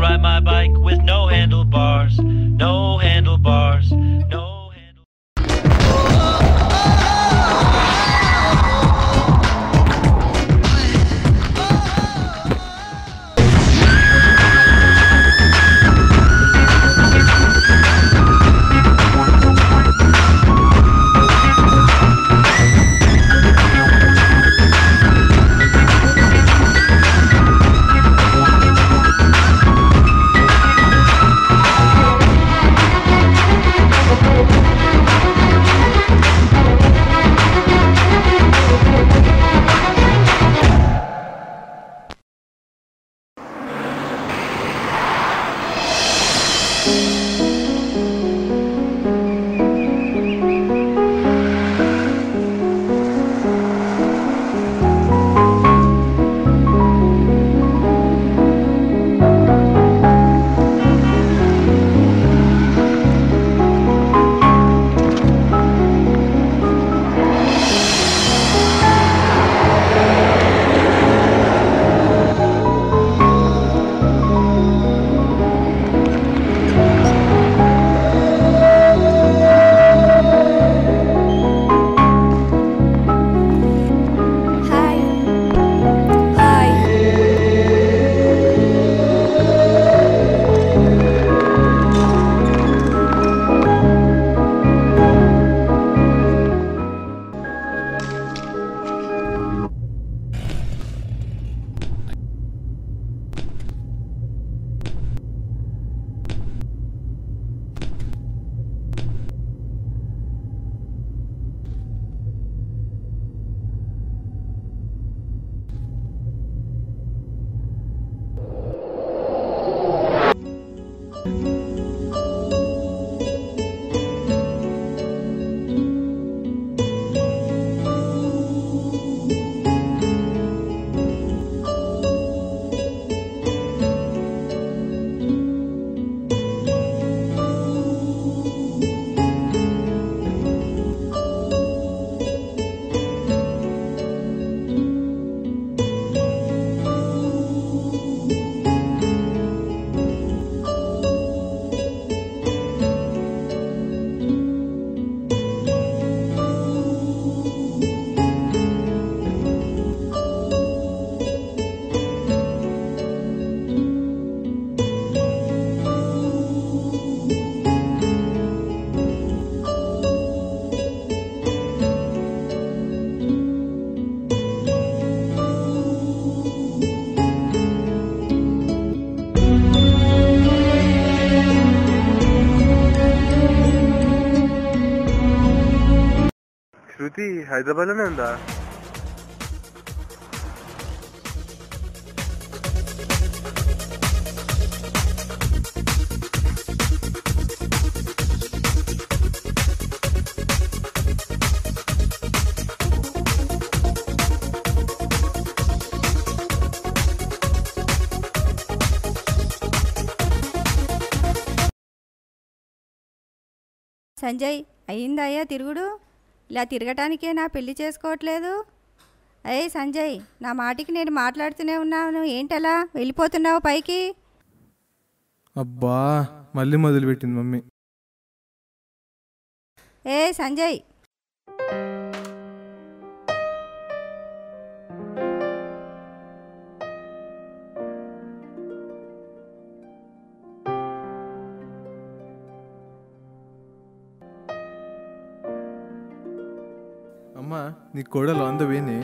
ride my bike with no handlebars, no handlebars, no. శృతి హైదరాబాద్లోనే ఉందా? సంజయ్, అయ్యిందయ్యా తిరుగుడు? ఇలా తిరగటానికే నా పెళ్లి చేసుకోవట్లేదు. అయ్యే సంజయ్, నా మాటికి నేను మాట్లాడుతూనే ఉన్నాను, ఏంటలా వెళ్ళిపోతున్నావు పైకి? అబ్బా, మళ్ళీ మొదలుపెట్టింది మమ్మీ. ఏ సంజయ్, అమ్మా, నీ కోడలు ఆన్ ద వేనే.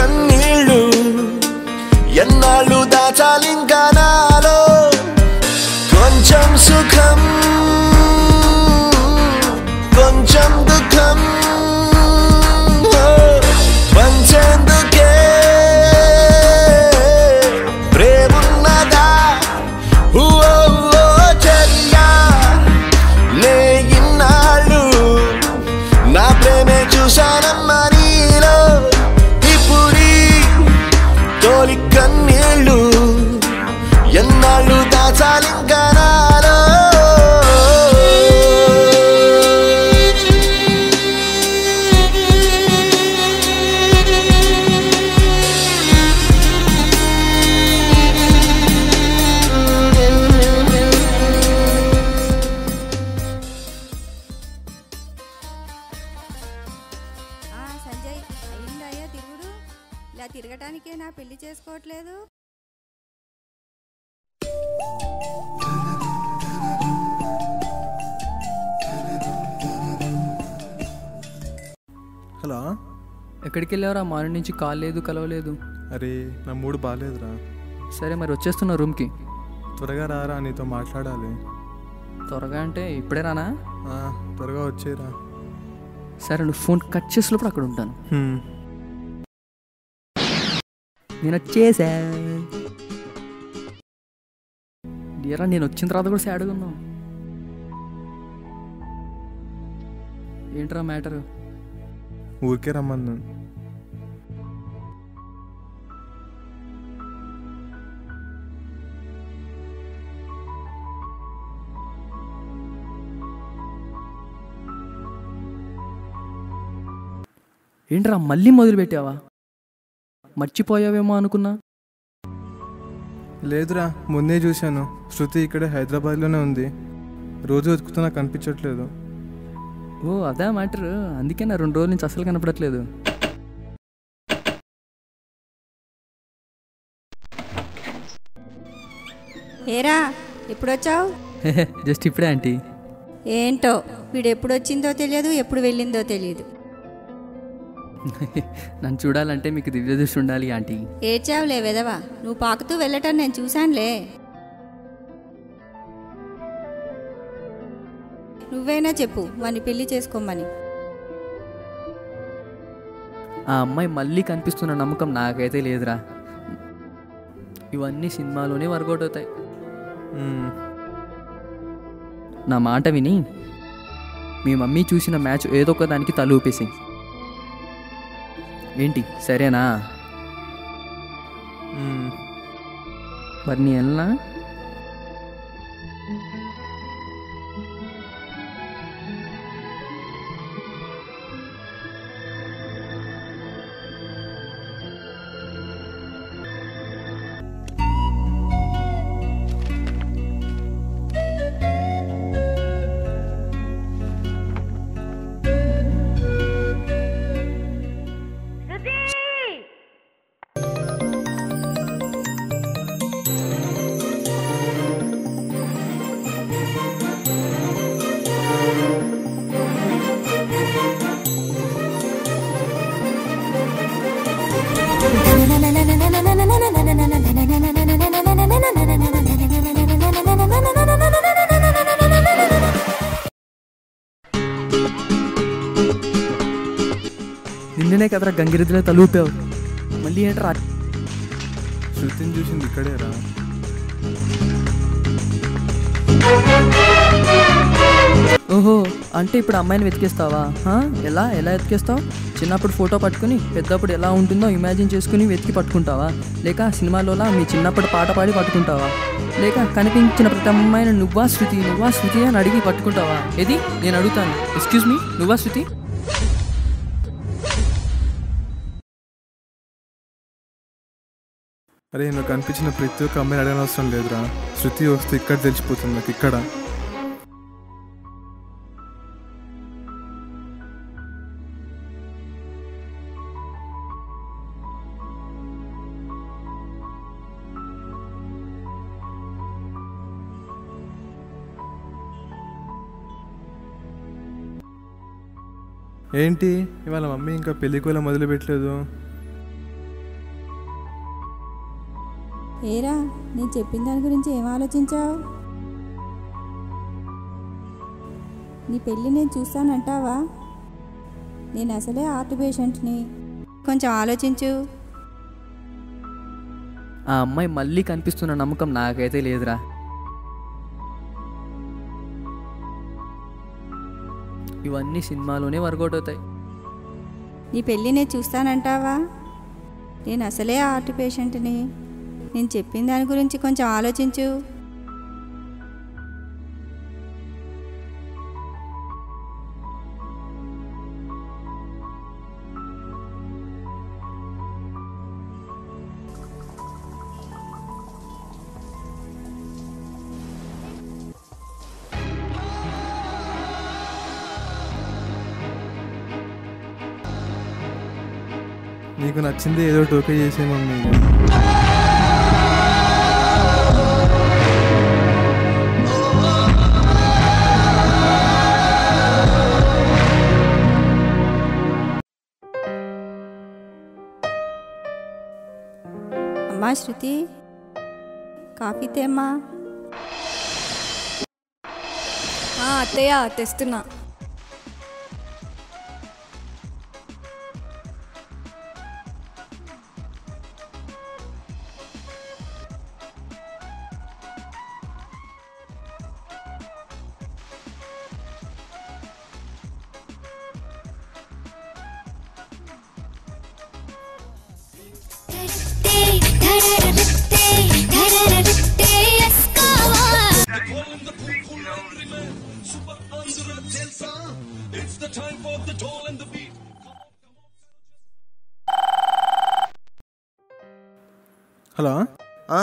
కన్నీళ్ళు ఎన్నాళ్ళు దాచాలింకా నాలో కొంచెం సుఖం కొంచెం దుఃఖం పంచేందుకే ప్రేమున్నదా చర్యా లే ఇన్నాళ్ళు నా ప్రేమే చూశానమ్మా నీలో ఇప్పుడీ తోలి కన్నీళ్ళు ఎన్నాళ్ళు దాచాలింకా నాలో సంజయ్ అయిందయ్యా తిరుగుడు? ఇలా తిరగటానికే నా పెళ్లి చేసుకోవట్లేదు? హలో, ఎక్కడికి వెళ్ళావురా? మార్నింగ్ నుంచి కాల్ లేదు, కలవలేదు. అరే నా మూడు బాగాలేదురా. సరే మరి వచ్చేస్తున్నా రూమ్కి. త్వరగా రారా, నీతో మాట్లాడాలి. త్వరగా అంటే ఇప్పుడే రానా? త్వరగా వచ్చేరా. సరే నువ్వు ఫోన్ కట్ చేసేటప్పుడు అక్కడ ఉంటాను. నేను వచ్చేసా. డియరా నేను వచ్చిన తర్వాత కూడా సాడ్గా ఉన్నావు. ఏంట్రా మ్యాటరు? ఊరికే రమ్మన్నాను. ఏంట్రా మళ్ళీ మొదలుపెట్టావా? మర్చిపోయావేమో అనుకున్నా. లేదురా, ముందే చూశాను. శృతి ఇక్కడే హైదరాబాద్లోనే ఉంది. రోజు వెతుకుతున్నా కనిపించట్లేదు. ఓ అదే మ్యాటర్. అందుకే నా 2 రోజుల నుంచి అసలు కనపడట్లేదు. ఏరా ఎప్పుడొచ్చావు? జస్ట్ ఇప్పుడే ఆంటీ. ఏంటో వీడు ఎప్పుడు వచ్చిందో తెలియదు, ఎప్పుడు వెళ్ళిందో తెలియదు. నన్ను చూడాలంటే మీకు దివ్య దృష్టి ఉండాలి ఆంటీ. ఏడ్చావులే వెదవా, నువ్వు పాకుతూ వెళ్ళటం నేను చూశానులే. నువ్వైనా చెప్పు వాడిని పెళ్లి చేసుకోమని. ఆ అమ్మాయి మళ్ళీ కనిపిస్తున్న నమ్మకం నాకైతే లేదురా. ఇవన్నీ సినిమాలోనే వర్కౌట్ అవుతాయి. నా మాట విని మీ మమ్మీ చూసిన మ్యాచ్ ఏదో ఒక దానికి తల ఊపేసి. ఏంటి సరేనా? మరి నీ వెళ్ళనా? నిన్ననే కదరా గంగిరెద్దులో తలూపావు, మళ్ళీ ఏంట్రా? శృతిని చూసింది ఇక్కడేరా. ఓహో, అంటే ఇప్పుడు అమ్మాయిని వెతికేస్తావా? ఎలా ఎలా వెతికేస్తావు? చిన్నప్పుడు ఫోటో పట్టుకుని పెద్దప్పుడు ఎలా ఉంటుందో ఇమాజిన్ చేసుకుని వెతికి పట్టుకుంటావా? లేక సినిమాలోలా మీ చిన్నప్పుడు పాట పాడి పట్టుకుంటావా? లేక కనిపించిన ప్రతి అమ్మాయిని నువ్వా శృతి నువ్వా శృతి అని అడిగి పట్టుకుంటావా? ఏది నేను అడుగుతాను, ఎక్స్క్యూజ్ మీ, నువ్వా శృతి? అరే నువ్వు కనిపించిన ప్రతి ఒక్క అమ్మాయిని అడగనవసరం లేదురా. శృతి వస్తే ఇక్కడ తెలిసిపోతుంది నాకు. ఇక్కడ ఏంటి ఇవాళ మమ్మీ ఇంకా పెళ్ళికి మొదలు పెట్టలేదు? ఏరా నేను చెప్పిన దాని గురించి ఏం ఆలోచించావు? నీ పెళ్ళి నేను చూస్తానంటావా? నేను అసలే హార్ట్ పేషెంట్ని, కొంచెం ఆలోచించు. ఆ అమ్మాయి మళ్ళీ కనిపిస్తున్న నమ్మకం నాకైతే లేదురా. ఇవన్నీ సినిమాలోనే వర్కౌట్ అవుతాయి. నీ పెళ్ళి నేను చూస్తానంటావా? నేను అసలే హార్ట్ పేషెంట్ని, నేను చెప్పిన దాని గురించి కొంచెం ఆలోచించు. నీకు నచ్చింది ఏదో టోకే చేసే మమ్మీ. అమ్మా శృతి, కాఫీ తేమ్మా. అత్తయ్య తెస్తున్నా. హలో.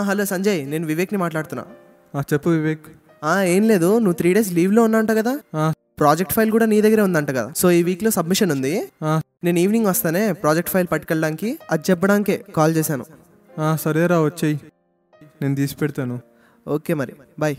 హలో సంజయ్, నేను వివేక్ని మాట్లాడుతున్నా. చెప్పు వివేక్. ఏం లేదు, నువ్వు 3 days లీవ్లో ఉన్నాంట కదా. ప్రాజెక్ట్ ఫైల్ కూడా నీ దగ్గరే ఉందంట కదా. సో ఈ వీక్లో సబ్మిషన్ ఉంది. నేను ఈవినింగ్ వస్తానే ప్రాజెక్ట్ ఫైల్ పట్టుకెళ్ళడానికి. అది చెప్పడానికే కాల్ చేశాను. సరేరా వచ్చేయి, నేను తీసి పెడతాను. ఓకే మరి, బాయ్.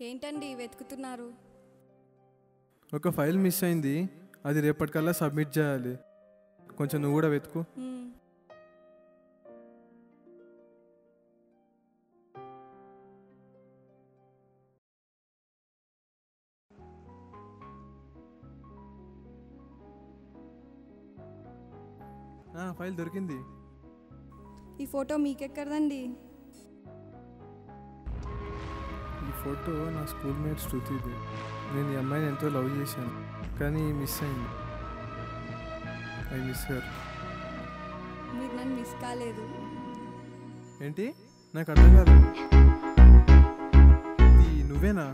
ఏంటండి వెతుకుతున్నారు? ఒక ఫైల్ మిస్ అయింది, అది రేపటికల్లా సబ్మిట్ చేయాలి. కొంచెం నువ్వు కూడా వెతుకు. ఫైల్ దొరికింది. ఈ ఫోటో మీకెక్కడదండి? ఈ ఫోటో నా స్కూల్ మేట్ శృతిది. నేను ఈ అమ్మాయిని ఎంతో లవ్ చేశాను, కానీ మిస్ అయింది. I miss her. మీరు నన్ను మిస్ కాలేదు. ఏంటి? నాకు అర్థం కాదు. ఇది నువ్వేనా?